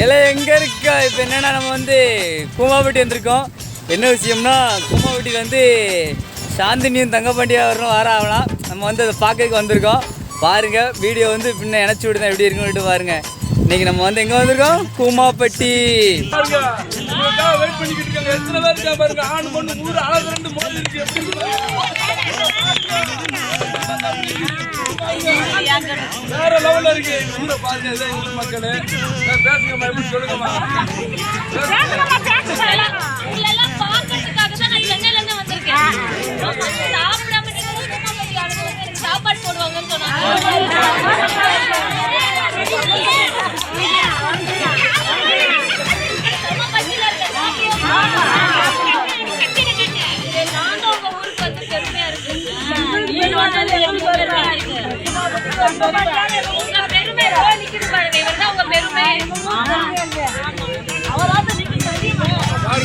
எல்லாம் எங்கே இருக்கா? இப்போ என்னென்னா நம்ம வந்து கூமாப்பட்டி வந்திருக்கோம். என்ன விஷயம்னா கூமாப்பட்டியில் வந்து சாந்தினியும் தங்கப்பாண்டியாக வர ஆகலாம். நம்ம வந்து அதை பார்க்கறதுக்கு வந்திருக்கோம். பாருங்கள் வீடியோ வந்து பின்ன இணைச்சி விடுதான் எப்படி இருக்குன்னு விட்டு பாருங்கள். இன்னைக்கு நம்ம வந்து எங்கே வந்திருக்கோம்? கூமாப்பட்டி. வேற லெவல்ல இருக்கு ஊரை பாருங்க. எங்களுக்கு மக்களே பேசுங்கம்மா, எப்படி சொல்லுங்கம்மா. சாப்பாடு போடுவாங்கன்னு சொன்னாங்க. பாருங்க